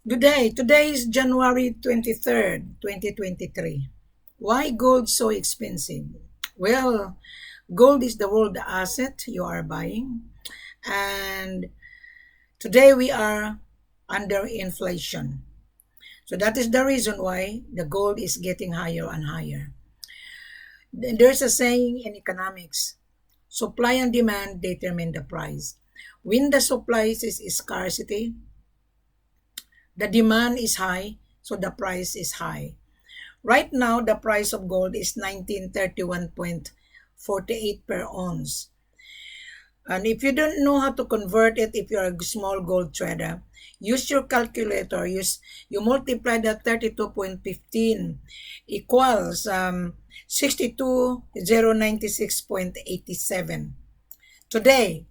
Today is January 23rd, 2023. Why gold so expensive? Well, gold is the world asset you are buying, and today we are under inflation. So that is the reason why the gold is getting higher and higher. There's a saying in economics, supply and demand determine the price. When the supply is scarcity, the demand is high, so the price is high. Right now, the price of gold is 1931.48 per ounce. And if you don't know how to convert it, if you're a small gold trader, use your calculator. You multiply that 32.15 equals 62,096.87 today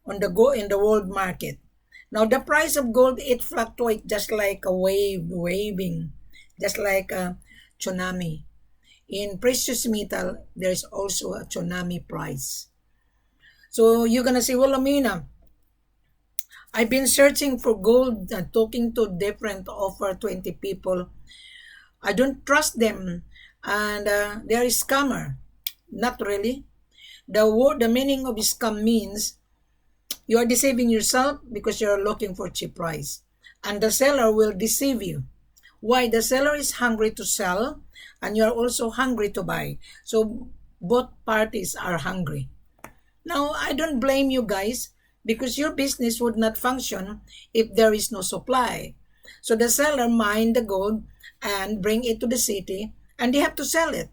in the world market. Now the price of gold, it fluctuates just like a waving, just like a tsunami. In precious metal, there's also a tsunami price. So you're gonna say, well, Amina, I've been searching for gold and talking to different over 20 people. I don't trust them, and they're a scammer. Not really. The meaning of scam means you are deceiving yourself because you're looking for cheap price, and the seller will deceive you. Why? The seller is hungry to sell, and you are also hungry to buy. So both parties are hungry. Now, I don't blame you guys because your business would not function if there is no supply. So the seller mine the gold and bring it to the city, and they have to sell it.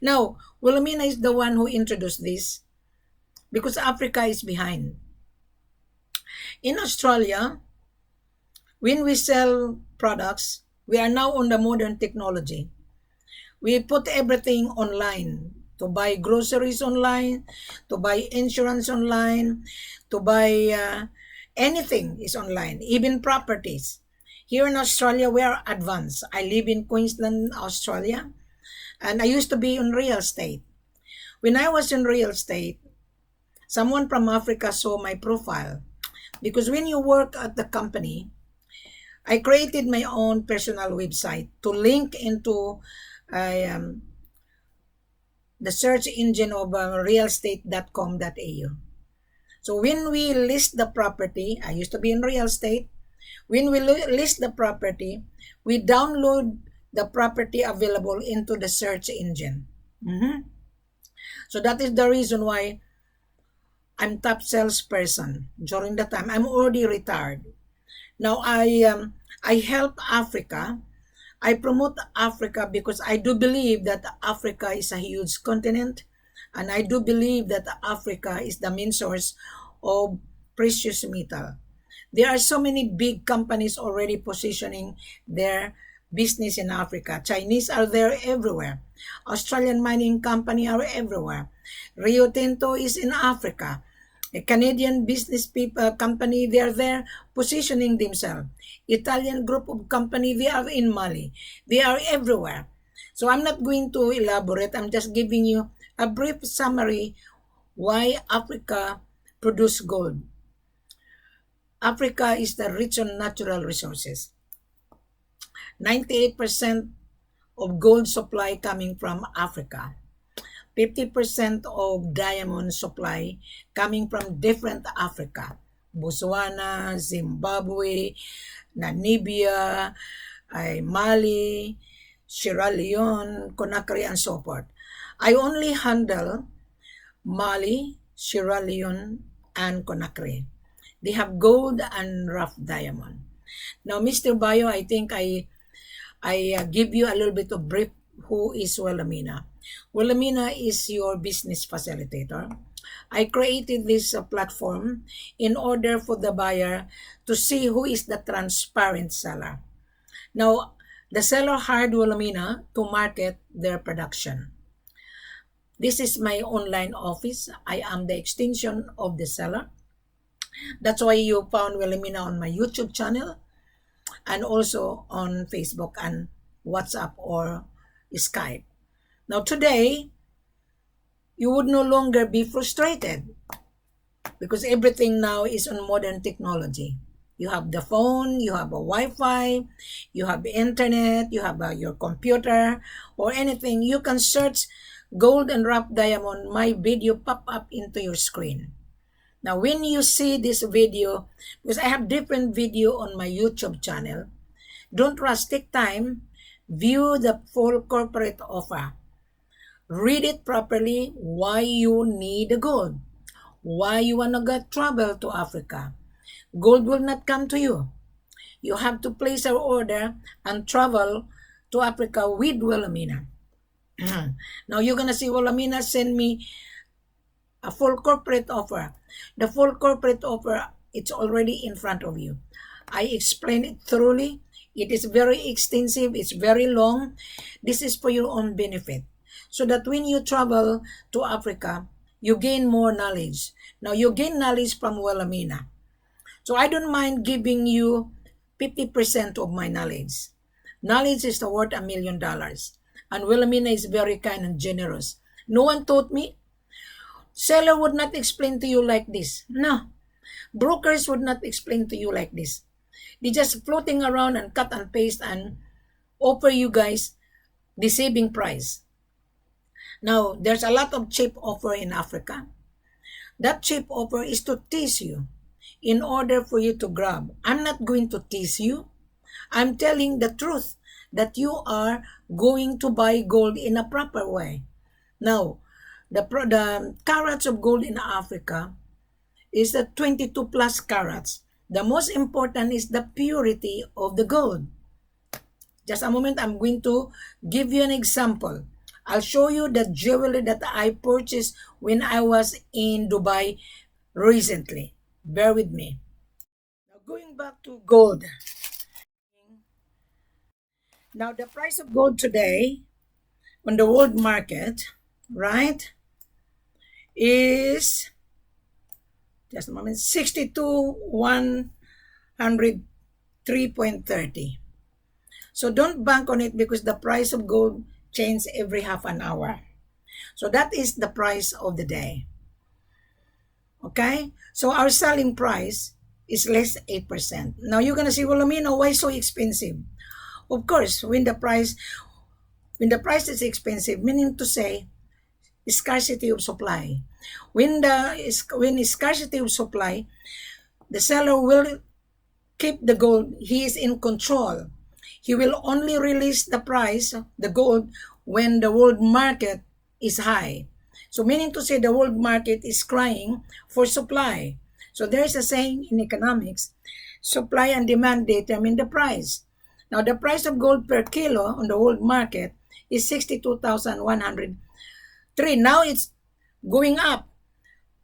Now, Wilhelmina is the one who introduced this because Africa is behind. In Australia, when we sell products, we are now on the modern technology. We put everything online, to buy groceries online, to buy insurance online, to buy anything is online, even properties. Here in Australia, we are advanced. I live in Queensland, Australia, and I used to be in real estate. When I was in real estate, someone from Africa saw my profile because when you work at the company, I created my own personal website to link into the search engine of realestate.com.au. So when we list the property, I used to be in real estate. When we list the property, we download the property available into the search engine. So that is the reason why I'm top salesperson during the time. I'm already retired. Now I help Africa. I promote Africa because I do believe that Africa is a huge continent, and I do believe that Africa is the main source of precious metal. There are so many big companies already positioning their business in Africa. Chinese are there everywhere. Australian mining company are everywhere. Rio Tinto is in Africa. A Canadian business company, they are there positioning themselves. Italian group of company, they are in Mali. They are everywhere. So I'm not going to elaborate. I'm just giving you a brief summary why Africa produce gold. Africa is the rich on natural resources. 98% of gold supply coming from Africa. 50% of diamond supply coming from different Africa. Botswana, Zimbabwe, Namibia, Mali, Sierra Leone, Conakry, and so forth. I only handle Mali, Sierra Leone, and Conakry. They have gold and rough diamond. Now, Mr. Bayo, I think I give you a little bit of brief who is Wilhelmina. Wilhelmina is your business facilitator. I created this platform in order for the buyer to see who is the transparent seller. Now, the seller hired Wilhelmina to market their production. This is my online office. I am the extension of the seller. That's why you found Wilhelmina on my YouTube channel and also on Facebook and WhatsApp or Skype. Now today, you would no longer be frustrated because everything now is on modern technology. You have the phone, you have a Wi-Fi, you have internet, you have your computer or anything. You can search gold and rough diamond. My video pop up into your screen. Now, when you see this video, because I have different video on my YouTube channel, don't rush, take time, view the full corporate offer. Read it properly, why you need the gold, why you want to get travel to Africa. Gold will not come to you. You have to place an order and travel to Africa with Wilhelmina. Now you're going to see Wilhelmina send me a full corporate offer. The full corporate offer, it's already in front of you. I explain it thoroughly. It is very extensive. It's very long. This is for your own benefit. So that when you travel to Africa, you gain more knowledge. Now you gain knowledge from Wilhelmina. So I don't mind giving you 50% of my knowledge. Knowledge is worth $1 million. And Wilhelmina is very kind and generous. No one taught me. Seller would not explain to you like this. No. Brokers would not explain to you like this. They just floating around and cut and paste and offer you guys the saving price. Now, there's a lot of cheap offer in Africa. That cheap offer is to tease you in order for you to grab. I'm not going to tease you. I'm telling the truth that you are going to buy gold in a proper way. Now, the carats of gold in Africa is the 22 plus carats. The most important is the purity of the gold. Just a moment, I'm going to give you an example. I'll show you the jewelry that I purchased when I was in Dubai recently. Bear with me. Now going back to gold. Now the price of gold today on the world market, right, is just a moment, 62,103.30. So don't bank on it because the price of gold changes every half an hour. So that is the price of the day. Okay? So our selling price is less 8%. Now you're gonna say, well, Amino, why so expensive? Of course, when the price is expensive, meaning to say scarcity of supply. When scarcity of supply, the seller will keep the gold. He is in control. He will only release the price, the gold, when the world market is high. So meaning to say the world market is crying for supply. So there is a saying in economics, supply and demand determine the price. Now the price of gold per kilo on the world market is 62,103. Now it's going up.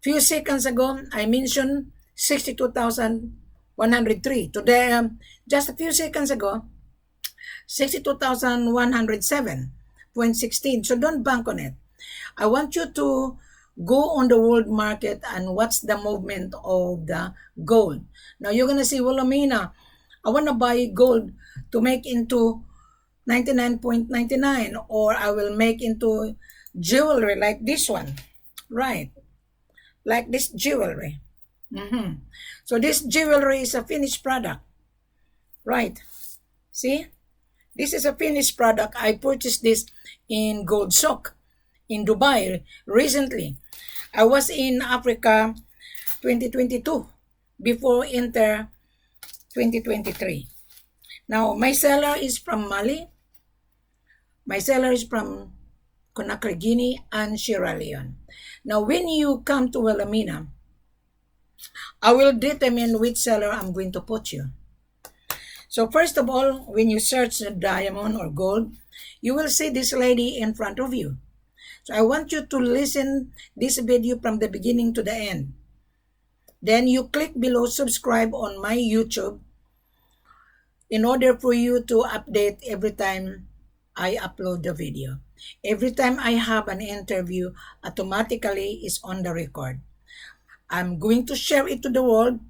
Few seconds ago, I mentioned 62,103. Today, just a few seconds ago, 62,107.16. So don't bank on it. I want you to go on the world market and watch the movement of the gold. Now you're going to say, well, Amina, I want to buy gold to make into 99.99 or I will make into jewelry like this one. Right. Like this jewelry. So this jewelry is a finished product. Right. See? This is a finished product. I purchased this in Gold Sock in Dubai recently. I was in Africa 2022 before enter 2023. Now, my seller is from Mali. My seller is from Conakry, Guinea, and Sierra Leone. Now, when you come to Wilhelmina, I will determine which seller I'm going to put you. So first of all, when you search the diamond or gold, you will see this lady in front of you. So I want you to listen this video from the beginning to the end. Then you click below subscribe on my YouTube in order for you to update every time I upload the video. Every time I have an interview, automatically is on the record. I'm going to share it to the world,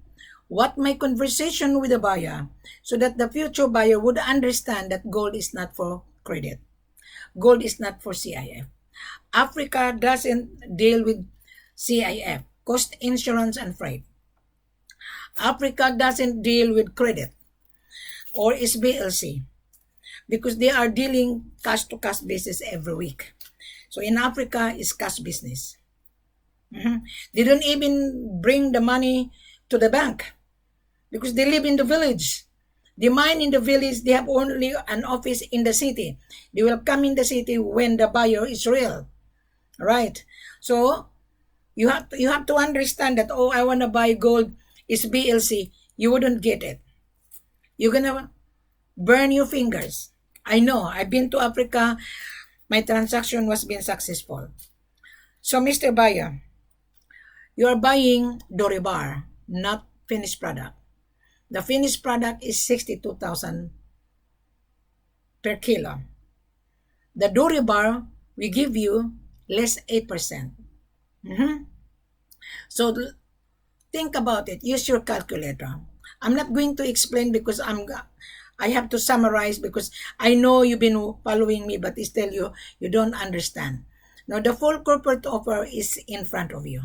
what my conversation with the buyer, so that the future buyer would understand that gold is not for credit. Gold is not for C.I.F. Africa doesn't deal with C.I.F, cost, insurance, and freight. Africa doesn't deal with credit or SBLC because they are dealing cash to cash basis every week. So in Africa, it's cash business. They don't even bring the money to the bank because they live in the village. They mine in the village. They have only an office in the city. They will come in the city when the buyer is real, right? So you have to understand that, oh, I want to buy gold, it's BLC. You wouldn't get it. You're gonna burn your fingers. I know. I've been to Africa. My transaction was being successful. So, Mr. Buyer, you are buying Dore bar, not finished product. The finished product is 62,000 per kilo. The Dore bar, we give you less 8%. So think about it. Use your calculator. I'm not going to explain because I have to summarize because I know you've been following me, but still you don't understand. Now the full corporate offer is in front of you.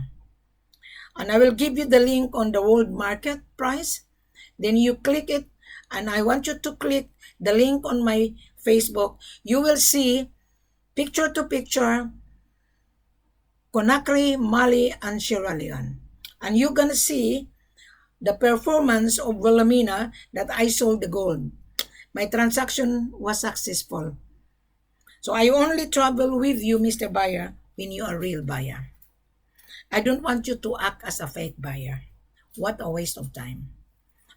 And I will give you the link on the world market price. Then you click it, and I want you to click the link on my Facebook. You will see picture to picture Conakry, Mali, and Sierra Leone. And you're going to see the performance of Wilhelmina that I sold the gold. My transaction was successful. So I only travel with you, Mr. Buyer, when you are a real buyer. I don't want you to act as a fake buyer. What a waste of time.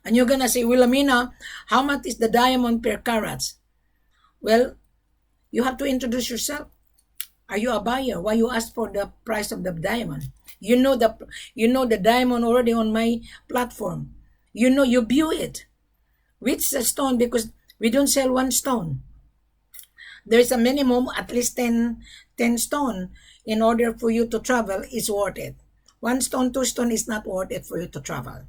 And you're going to say, Wilhelmina, how much is the diamond per carats? Well, you have to introduce yourself. Are you a buyer? Why you ask for the price of the diamond? You know the diamond already on my platform. You know, you view it. Which the stone, because we don't sell one stone. There's a minimum at least 10 stone in order for you to travel is worth it. 1 stone, 2 stone is not worth it for you to travel.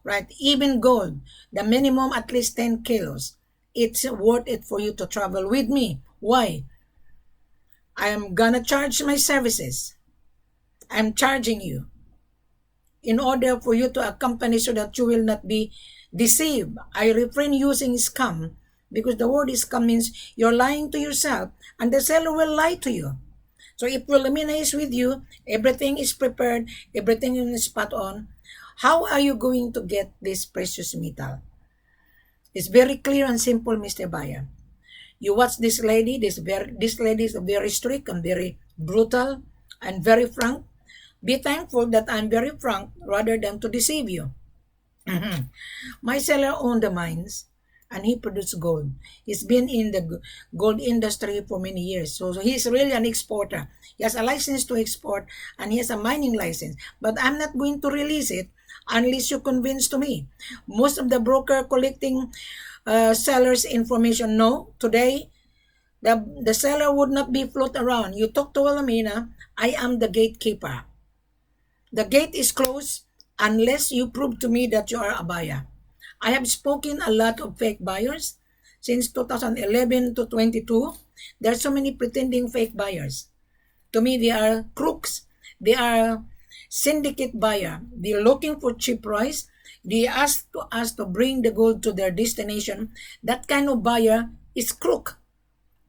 Right? Even gold, the minimum at least 10 kilos. It's worth it for you to travel with me. Why? I am gonna charge my services. I'm charging you in order for you to accompany so that you will not be deceived. I refrain using scam because the word scam means you're lying to yourself and the seller will lie to you. So if Wilhelmina is with you, everything is prepared, everything is spot on. How are you going to get this precious metal? It's very clear and simple, Mr. Buyer. You watch this lady. This lady is very strict and very brutal and very frank. Be thankful that I'm very frank rather than to deceive you. My seller owned the mines and he produced gold. He's been in the gold industry for many years. So he's really an exporter. He has a license to export and he has a mining license. But I'm not going to release it unless you convince to me. Most of the broker collecting seller's information, no. Today, the seller would not be float around. You talk to Wilhelmina, I am the gatekeeper. The gate is closed unless you prove to me that you are a buyer. I have spoken a lot of fake buyers since 2011 to 22. There are so many pretending fake buyers. To me, they are crooks. They are syndicate buyer. They're looking for cheap price. They ask us to bring the gold to their destination. That kind of buyer is crook.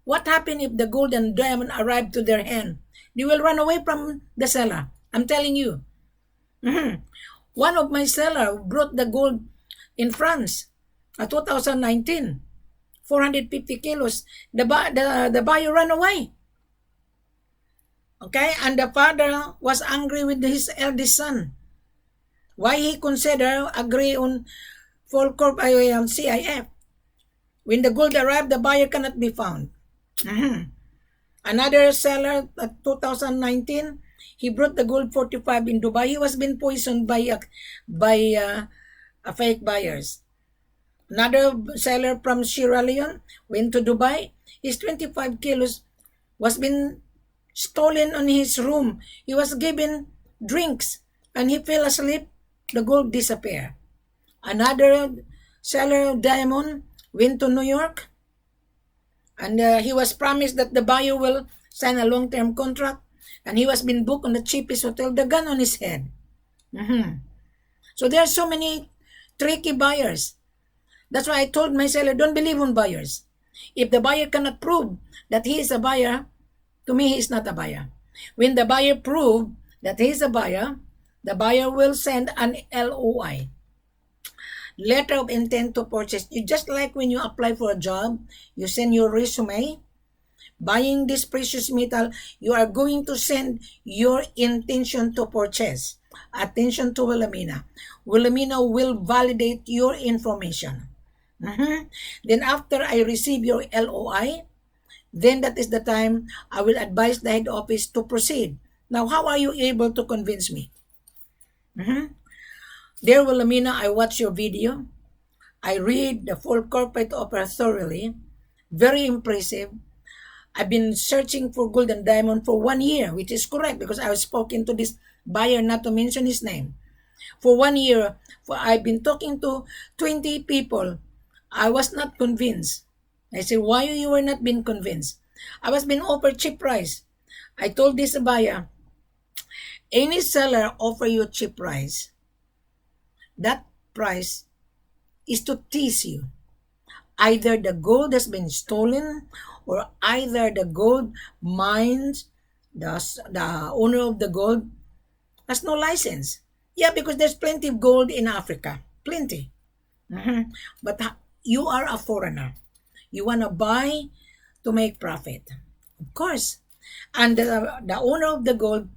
What happened if the gold and diamond arrive to their hand? They will run away from the seller. I'm telling you. One of my seller brought the gold in France, 2019, 450 kilos. The buyer ran away. Okay, and the father was angry with his eldest son. Why he consider agree on full corp on C.I.F. When the gold arrived, the buyer cannot be found. Another seller at 2019, he brought the gold 45 in Dubai. He was being poisoned by fake buyers. Another seller from Sierra Leone went to Dubai. His 25 kilos was been stolen on his room. He was given drinks and he fell asleep. The gold disappeared. Another seller of diamond went to New York and he was promised that the buyer will sign a long-term contract and he was being booked on the cheapest hotel, the gun on his head. So there are so many tricky buyers. That's why I told my seller, don't believe on buyers. If the buyer cannot prove that he is a buyer, to me, he is not a buyer. When the buyer prove that he is a buyer, the buyer will send an LOI, letter of intent to purchase. You just like when you apply for a job, you send your resume. Buying this precious metal, you are going to send your intention to purchase. Attention to Wilhelmina. Wilhelmina will validate your information. Then after I receive your LOI, then that is the time I will advise the head office to proceed. Now, how are you able to convince me? Dear Wilhelmina, I watch your video. I read the full corporate offer thoroughly. Very impressive. I've been searching for gold and diamond for 1 year, which is correct because I was spoken to this buyer, not to mention his name. For 1 year, I've been talking to 20 people. I was not convinced. I said, why you were not being convinced? I was being offered cheap price. I told this buyer, any seller offer you cheap price, that price is to tease you. Either the gold has been stolen or either the gold mines, the owner of the gold has no license. Yeah, because there's plenty of gold in Africa. Plenty. But you are a foreigner. You want to buy to make profit. Of course. And the owner of the gold,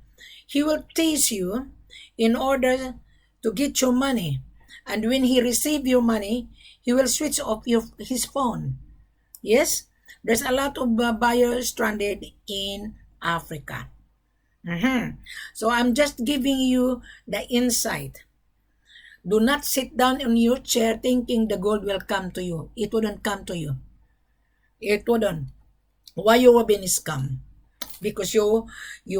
he will tease you in order to get your money. And when he receive your money, he will switch off his phone. Yes? There's a lot of buyers stranded in Africa. So I'm just giving you the insight. Do not sit down in your chair thinking the gold will come to you. It wouldn't come to you. It wouldn't. Why you have been scammed? Because you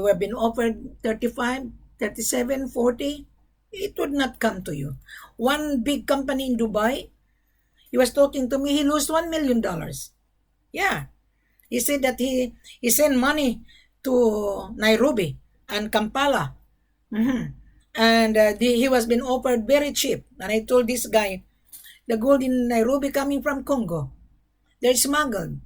have been offered 35, 37, 40. It would not come to you. One big company in Dubai, he was talking to me, he lost $1 million. Yeah. He said that he sent money to Nairobi and Kampala. And he was being offered very cheap. And I told this guy, the gold in Nairobi coming from Congo. They're smuggled.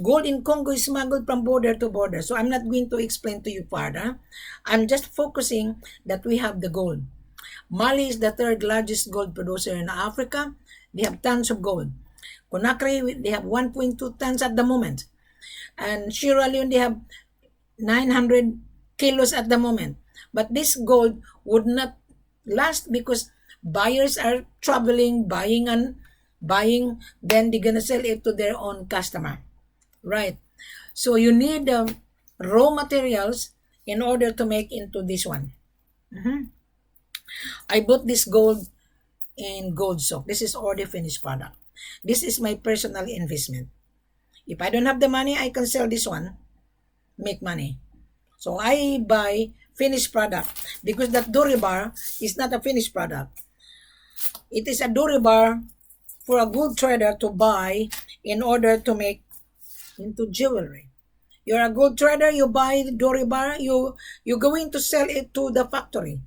Gold in Congo is smuggled from border to border. So I'm not going to explain to you further. I'm just focusing that we have the gold. Mali is the third largest gold producer in Africa. They have tons of gold. Conakry, they have 1.2 tons at the moment. And Sierra Leone, they have 900 kilos at the moment. But this gold would not last because buyers are traveling, buying, then they're going to sell it to their own customer. Right. So you need raw materials in order to make into this one. I bought this gold in Gold Sock. This is already finished product. This is my personal investment. If I don't have the money, I can sell this one, make money. So I buy finished product because that Dore bar is not a finished product. It is a Dore bar for a gold trader to buy in order to make into jewelry. You're a gold trader, you buy the Dore bar, you're going to sell it to the factory.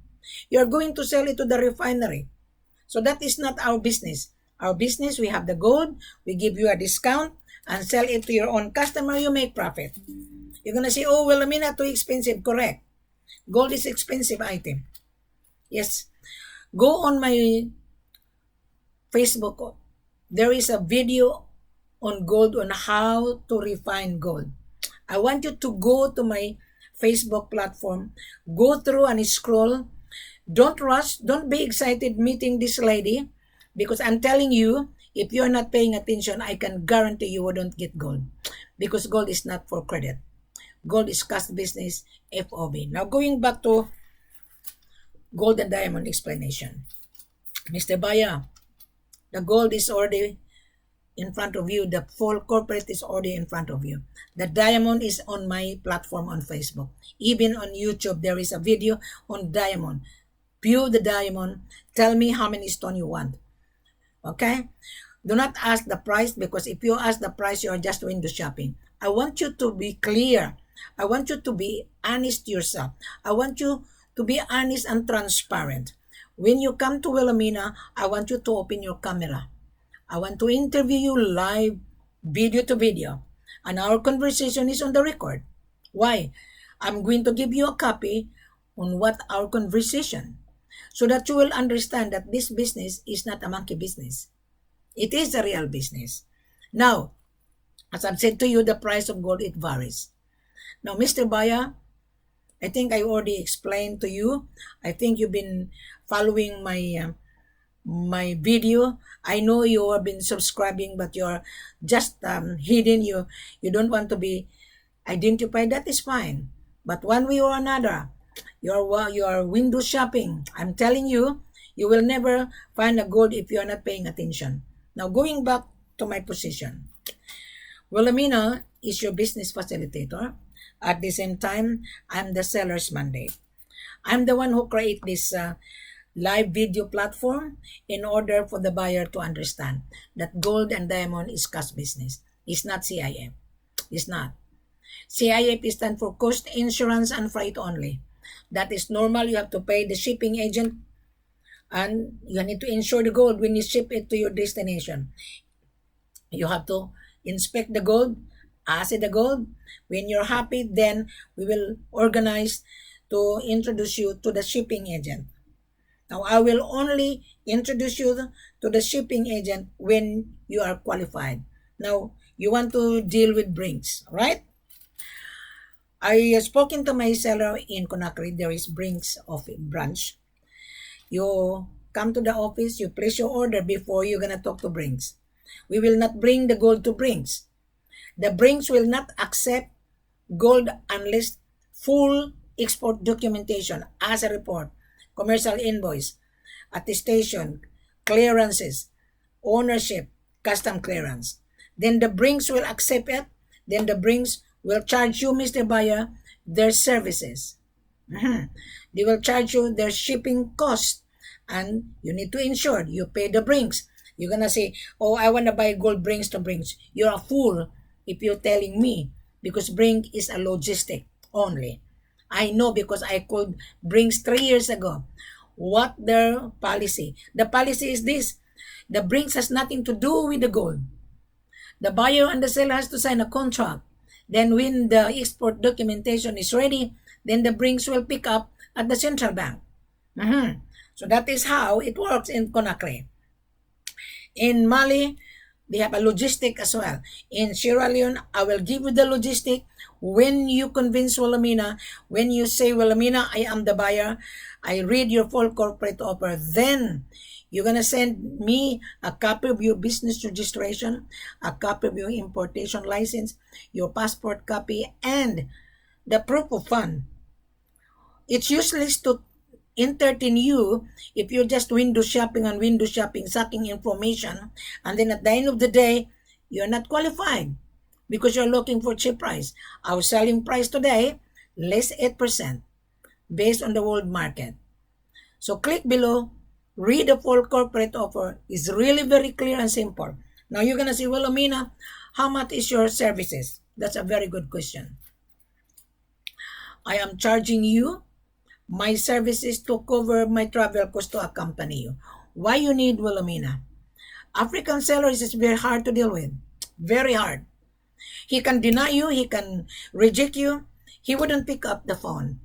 You're going to sell it to the refinery. So that is not our business. Our business, we have the gold, we give you a discount, and sell it to your own customer, you make profit. You're going to say, oh, well, I mean, not too expensive. Correct. Gold is expensive item. Yes. Go on my Facebook. There is a video on gold, on how to refine gold. I want you to go to my Facebook platform, go through and scroll. Don't rush. Don't be excited meeting this lady because I'm telling you, if you're not paying attention, I can guarantee you wouldn't get gold because gold is not for credit. Gold is cash business, F.O.B. Now going back to gold and diamond explanation. Mr. Baya, the gold is already in front of you. The full corporate is already in front of you. The diamond is on my platform on Facebook. Even on YouTube, there is a video on diamond. View the diamond. Tell me how many stone you want. Okay? Do not ask the price because if you ask the price, you are just window shopping. I want you to be clear. I want you to be honest yourself. I want you to be honest and transparent. When you come to Wilhelmina, I want you to open your camera. I want to interview you live, video to video. And our conversation is on the record. Why? I'm going to give you a copy on what our conversation so that you will understand that this business is not a monkey business. It is a real business. Now, as I've said to you, the price of gold, it varies. Now, Mr. Baya, I think I already explained to you. I think you've been following my video. I know you have been subscribing, but you're just hidden. You don't want to be identified. That is fine. But one way or another, you're window shopping. I'm telling you, you will never find a gold if you are not paying attention. Now, going back to my position, Wilhelmina is your business facilitator. At the same time, I'm the seller's mandate. I'm the one who create this live video platform in order for the buyer to understand that gold and diamond is cash business. It's not C.I.F. It's not. C.I.F. stands for cost, insurance, and freight only. That is normal. You have to pay the shipping agent and you need to insure the gold when you ship it to your destination. You have to inspect the gold, assay the gold. When you're happy, then we will organize to introduce you to the shipping agent. Now, I will only introduce you to the shipping agent when you are qualified. Now, you want to deal with Brinks, right? I spoken to my seller in Conakry. There is Brinks office branch. You come to the office, you place your order before you're gonna talk to Brinks. We will not bring the gold to Brinks. The Brinks will not accept gold unless full export documentation as a report, commercial invoice, attestation, clearances, ownership, custom clearance. Then the Brinks will accept it. Then the Brinks will charge you, Mr. Buyer, their services. They will charge you their shipping cost. And you need to insure. You pay the Brinks. You're going to say, oh, I want to buy gold Brinks to Brinks. You're a fool if you're telling me because Brink is a logistic only. I know because I called Brinks 3 years ago. What their policy? The policy is this. The Brinks has nothing to do with the gold. The buyer and the seller has to sign a contract. Then when the export documentation is ready, then the Brinks will pick up at the central bank. So that is how it works in Conakry. In Mali, they have a logistic as well. In Sierra Leone, I will give you the logistic. When you convince Wilhelmina, when you say, Wilhelmina, I am the buyer, I read your full corporate offer, then you're going to send me a copy of your business registration, a copy of your importation license, your passport copy, and the proof of fund. It's useless to entertain you if you're just window shopping, sucking information, and then at the end of the day, you're not qualified because you're looking for cheap price. Our selling price today, less 8% based on the world market. So click below, read the full corporate offer. It's really very clear and simple. Now you're going to say, well, Amina, how much is your services? That's a very good question. I am charging you my services to cover my travel cost to accompany you. Why you need Wilhelmina? African sellers is very hard to deal with. Very hard. He can deny you. He can reject you. He wouldn't pick up the phone.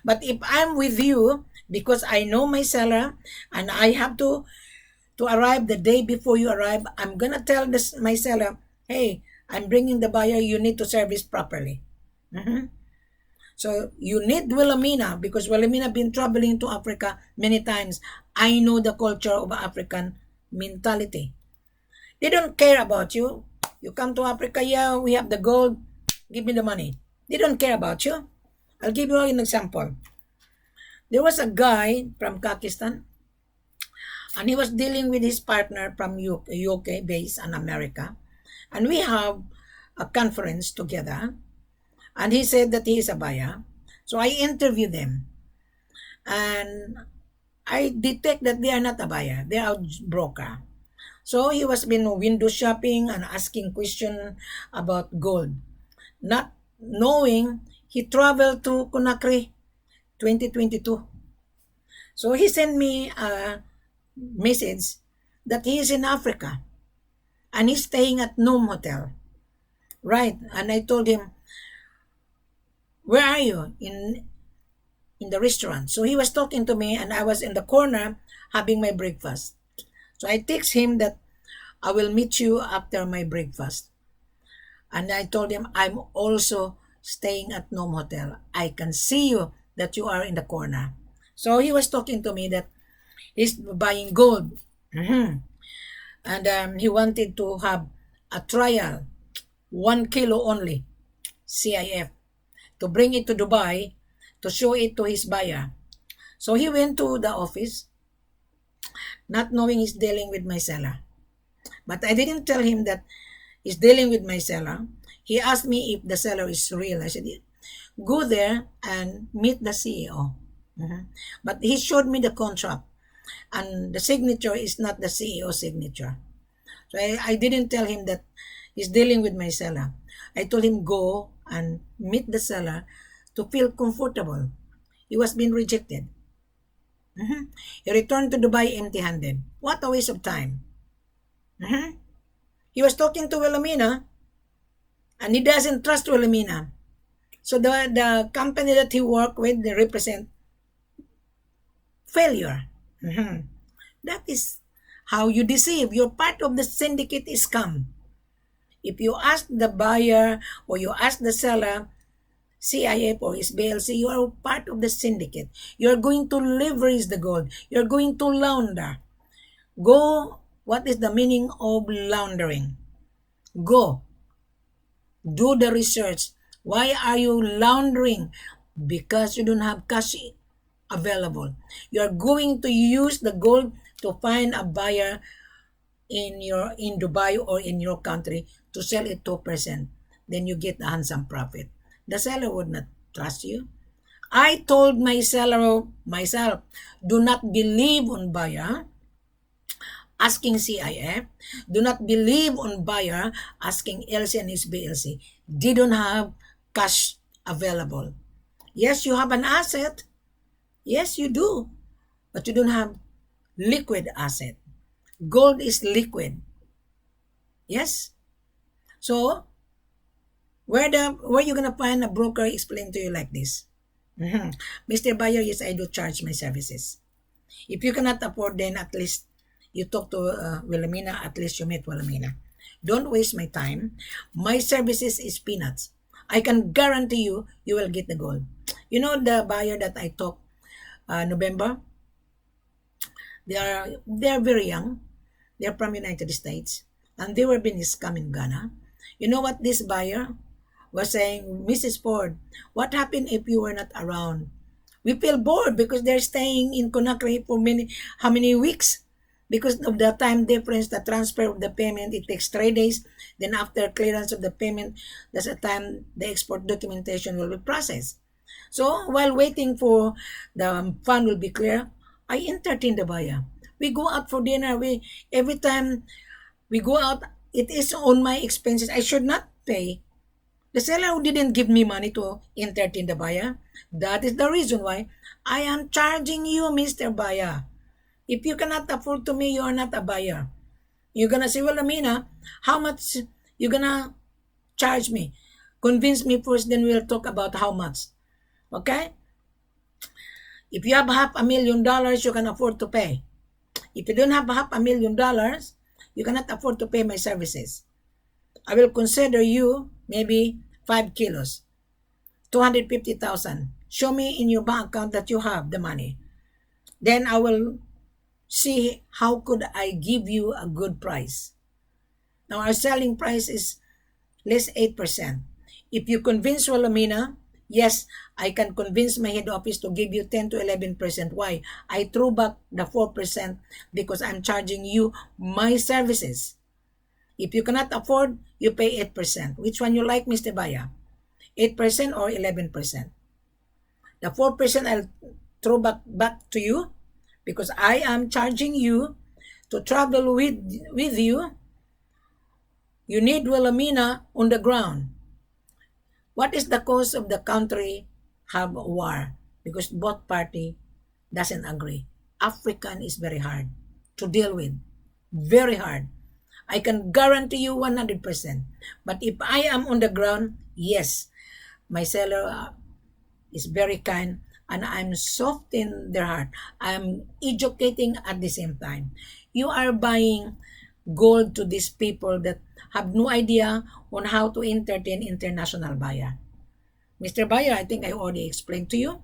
But if I'm with you, because I know my seller and I have to arrive the day before you arrive, I'm going to tell my seller, hey, I'm bringing the buyer. You need to service properly. So you need Wilhelmina because Wilhelmina been traveling to Africa many times. I know the culture of African mentality. They don't care about you. You come to Africa, yeah, we have the gold. Give me the money. They don't care about you. I'll give you an example. There was a guy from Pakistan and he was dealing with his partner from UK based in America. And we have a conference together. And he said that he is a buyer. So I interviewed them. And I detect that they are not a buyer. They are a broker. So he was been window shopping and asking questions about gold. Not knowing he traveled to Conakry 2022. So he sent me a message that he is in Africa and he's staying at Nome Hotel. Right. And I told him, where are you? In the restaurant. So he was talking to me and I was in the corner having my breakfast. So I text him that I will meet you after my breakfast. And I told him I'm also staying at Nome Hotel. I can see you that you are in the corner. So he was talking to me that he's buying gold. Mhm. And he wanted to have a trial, 1 kilo only, C.I.F, to bring it to Dubai to show it to his buyer. So he went to the office, not knowing he's dealing with my seller. But I didn't tell him that he's dealing with my seller. He asked me if the seller is real. I said, go there and meet the CEO. Mhm. But he showed me the contract, and the signature is not the CEO signature. So I didn't tell him that he's dealing with my seller. I told him go and meet the seller to feel comfortable. He was being rejected. Mhm. He returned to Dubai empty-handed. What a waste of time. Mhm. He was talking to Wilhelmina and he doesn't trust Wilhelmina. So the company that he worked with, they represent failure. Mhm. That is how you deceive. You're part of the syndicate scam. If you ask the buyer or you ask the seller, C.I.F or his BLC, you are part of the syndicate. You're going to leverage the gold. You're going to launder. Go. What is the meaning of laundering? Go. Do the research. Why are you laundering? Because you don't have cash available. You're going to use the gold to find a buyer in Dubai or in your country to sell it 2%. Then you get a handsome profit. The seller would not trust you. I told my seller myself, do not believe on buyer asking C.I.F. Do not believe on buyer asking LC and his BLC. They don't have cash available. Yes, you have an asset. Yes, you do. But you don't have liquid asset. Gold is liquid. Yes? So, where you gonna find a broker explain to you like this? Mhm. Mr. Buyer, yes, I do charge my services. If you cannot afford, then at least you talk to Wilhelmina, at least you meet Wilhelmina. Don't waste my time. My services is peanuts. I can guarantee you, you will get the gold. You know the buyer that I talked November? They are very young. They're from United States. And they were being scammed in Ghana. You know what this buyer was saying? Mrs. Ford, what happened if you were not around? We feel bored because they're staying in Conakry for how many weeks? Because of the time difference, the transfer of the payment, it takes 3 days. Then after clearance of the payment, that's the time the export documentation will be processed. So while waiting for the fund will be clear, I entertain the buyer. We go out for dinner. Every time we go out, it is on my expenses. I should not pay. The seller who didn't give me money to entertain the buyer. That is the reason why I am charging you, Mr. Buyer. If you cannot afford to me, you are not a buyer. You're gonna say, well, Amina, how much you gonna charge me? Convince me first, then we'll talk about how much. Okay? If you have $500,000, you can afford to pay. If you don't have $500,000, you cannot afford to pay my services. I will consider you maybe 5 kilos, 250,000. Show me in your bank account that you have the money. Then I will see how could I give you a good price. Now our selling price is less 8%. If you convince Wilhelmina, yes, I can convince my head office to give you 10 to 11%. Why? I threw back the 4% because I'm charging you my services. If you cannot afford, you pay 8%. Which one you like, Mr. Baya? 8% or 11%? The 4% I'll throw back to you because I am charging you to travel with you. You need Wilhelmina on the ground. What is the cause of the country have a war? Because both party doesn't agree. African is very hard to deal with. Very hard. I can guarantee you 100%. But if I am on the ground, yes, my seller is very kind and I'm soft in their heart. I'm educating at the same time. You are buying gold to these people that have no idea on how to entertain international buyer. Mr. Buyer, I think I already explained to you.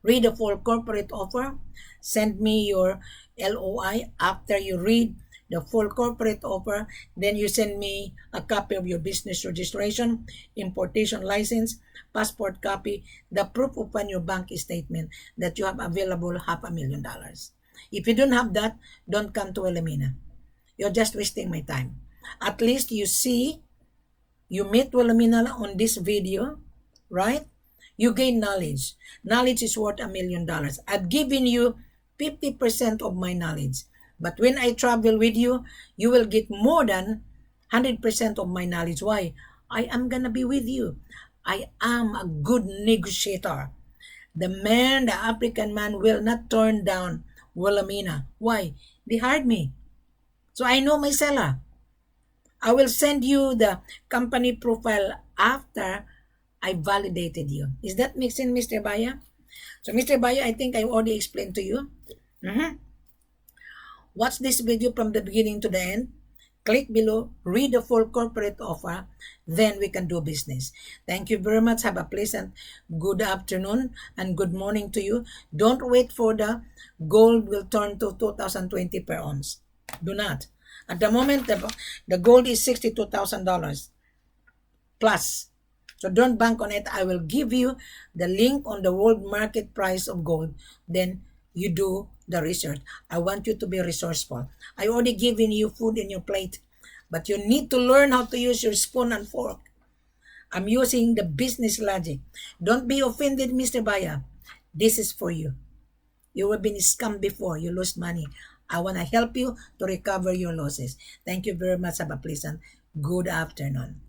Read the full corporate offer. Send me your LOI after you read the full corporate offer. Then you send me a copy of your business registration, importation license, passport copy, the proof upon your bank statement that you have available $500,000. If you don't have that, don't come to Wilhelmina. You're just wasting my time. At least you see, you meet Wilhelmina on this video, right? You gain knowledge. Knowledge is worth $1,000,000. I've given you 50% of my knowledge. But when I travel with you, you will get more than 100% of my knowledge. Why? I am gonna be with you. I am a good negotiator. The man, the African man, will not turn down Wilhelmina. Why? They hired me. So I know my seller. I will send you the company profile after I validated you. Is that make sense, Mr. Baya? So, Mr. Baya, I think I already explained to you. Watch this video from the beginning to the end. Click below, read the full corporate offer, then we can do business. Thank you very much. Have a pleasant good afternoon and good morning to you. Don't wait for the gold will turn to 2020 per ounce. Do not. At the moment, the gold is $62,000 plus. So don't bank on it. I will give you the link on the world market price of gold. Then you do the research. I want you to be resourceful. I already given you food in your plate, but you need to learn how to use your spoon and fork. I'm using the business logic. Don't be offended, Mr. Baya. This is for you. You have been scammed before. You lost money. I want to help you to recover your losses. Thank you very much. Have a pleasant good afternoon.